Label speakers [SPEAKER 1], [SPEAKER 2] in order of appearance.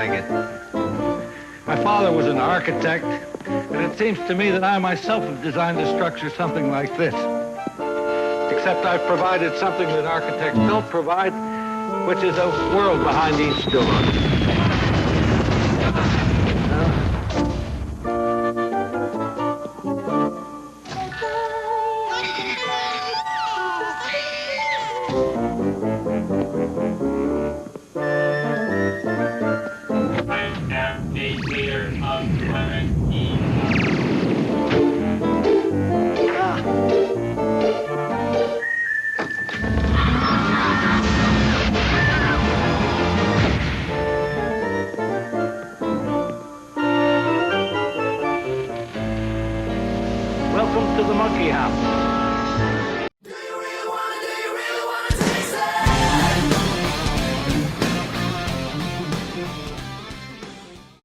[SPEAKER 1] Vonnegut.
[SPEAKER 2] My father was an architect, and it seems to me that I myself have designed a structure something like this. Except I've provided something that architects don't provide, which is a world behind each door. Welcome to the monkey house.